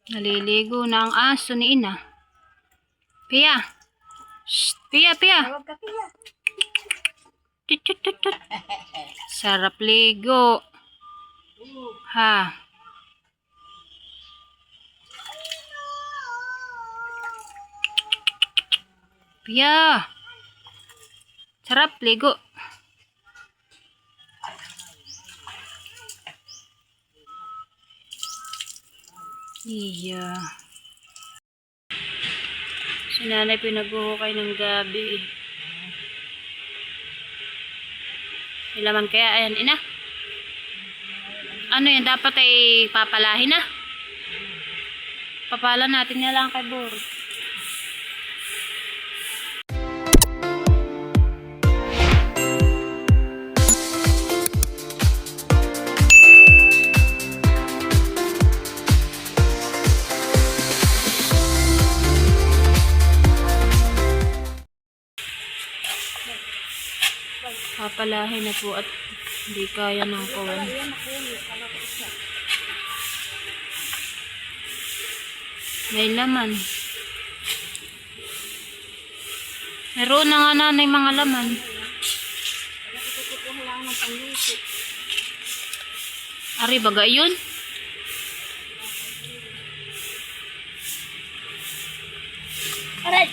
Naliligo na ang aso ni Ina. Pia. Shh, Pia, Pia. Tawag ka, Pia. Tut, tut, tut, tut. Sarap ligo. Ha. Pia. Sarap ligo. Iya. Si nanay pinaghuhukay ng gabi. Ilaman kaya, ayan, Ina. Ano yan, dapat ay papalahin na. Papala natin nga lang kay Bor. Papalahin na po at hindi kaya ng kawan. May laman. Meron na nga nanay mga laman. Ari baga yun? Aray!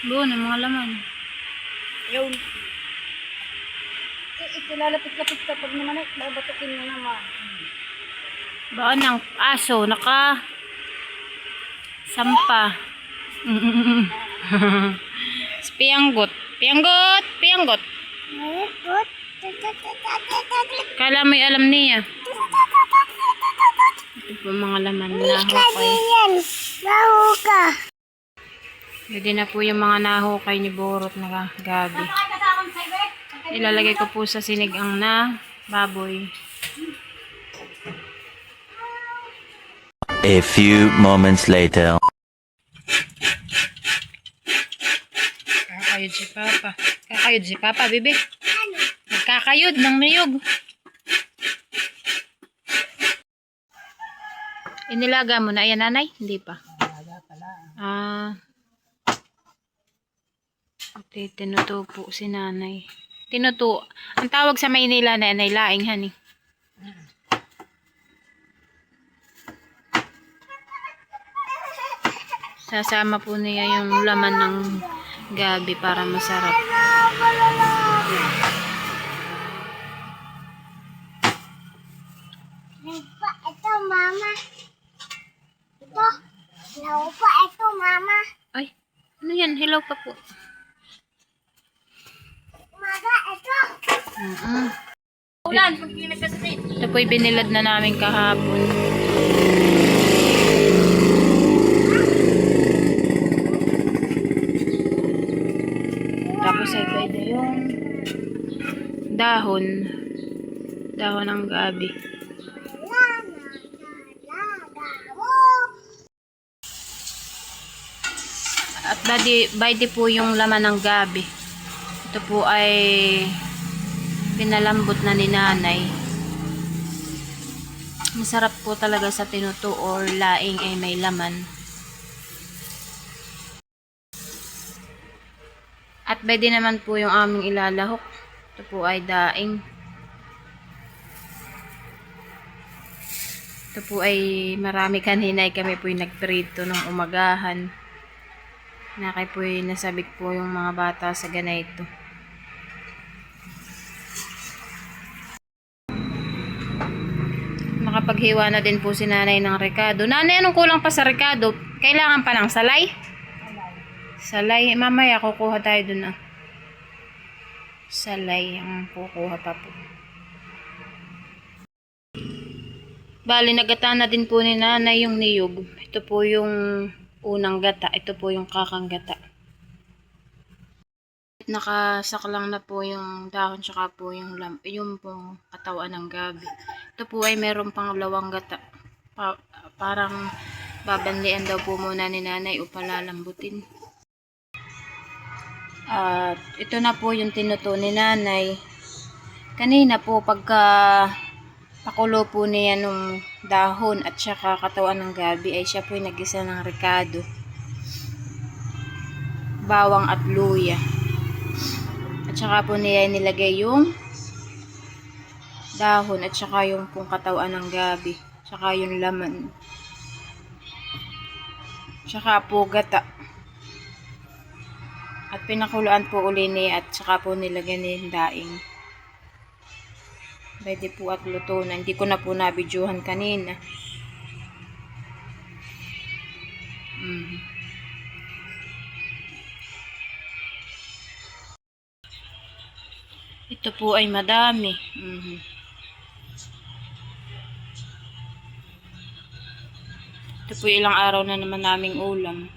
Doon ang mga laman. Yun. Ikilalapit-lapit ka pag naman ay babatukin mo naman. Baan ng aso naka sampa. Piyanggot. Piyanggot. Piyanggot. Kala mo'y alam niya. Ito po mga laman na hukay. Pwede na po yung mga nahukay ni Borot na gabi. Ilalagay ko po sa sinigang na baboy. A few moments later. Kakayod si Papa. Kakayod si Papa, bebe. Nagkakayod ng niyog. Inilaga mo na yan, nanay? Hindi pa. Okay, tinuto po si nanay. Tinuto. Ang tawag sa Maynila na ay laing, hani. Sasama po niya yung laman ng gabi para masarap. Ito, mama. Ito. Hello po, ito, mama. Ay, ano yan? Hello pa po. Mama, ito. Ulan, pag nagkasakit. Ito po'y binilad na namin kahapon. Tapos ay pwede yung dahon. Dahon ng gabi. At badi po yung laman ng gabi. Ito po ay pinalambot na ni nanay. Masarap po talaga sa tinuto or laing ay may laman. At pwede naman po yung aming ilalahok. Ito po ay daing. Ito po ay marami kanina ay kami po yung nagprito ng umagahan. Nakay po yung nasabik po yung mga bata sa ganito. Nakapaghiwa na din po si nanay ng rekado. Nanay, anong kulang pa sa rekado? Kailangan pa ng salay? Salay. Mamaya kukuha tayo dun ah. Salay ang kukuha pa po. Bali, nagata na din po ni nanay yung niyog. Ito po yung unang gata. Ito po yung kakang gata. Nakasaklang na po yung dahon tsaka po yung pong katawan ng gabi. Ito po ay meron pang lawang gata. Parang babanlian daw po muna ni nanay o palalambutin. At ito na po yung tinuto ni nanay. Kanina po pagka pakulo po niya nung dahon at saka katawan ng gabi ay siya po yung nag-isa ng rekado, bawang at luya. At saka po niya nilagay yung dahon at saka yung pong katawan ng gabi. Saka yung laman. Saka po gata. At pinakuluan po uli niya at saka po nilagay niya yung daing. Pwede po at luto na. Hindi ko na po nabidyohan kanina. Ito po ay madami. Ito po ilang araw na naman naming ulam.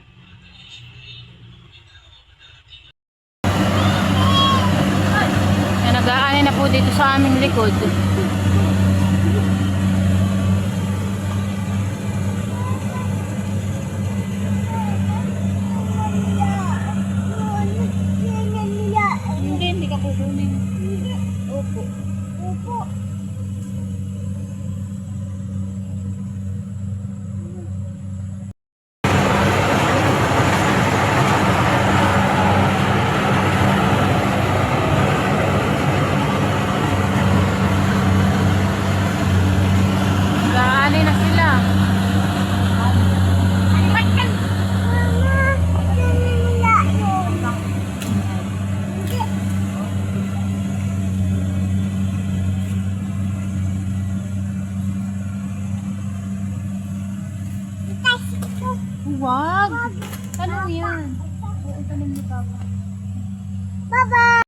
Nag-aanay na po dito sa aming likod. Hindi ka kukunin. Opo. Opo. Nag-aanay na sila. Wag. Ano yan? Ito ni Papa. Bye-bye.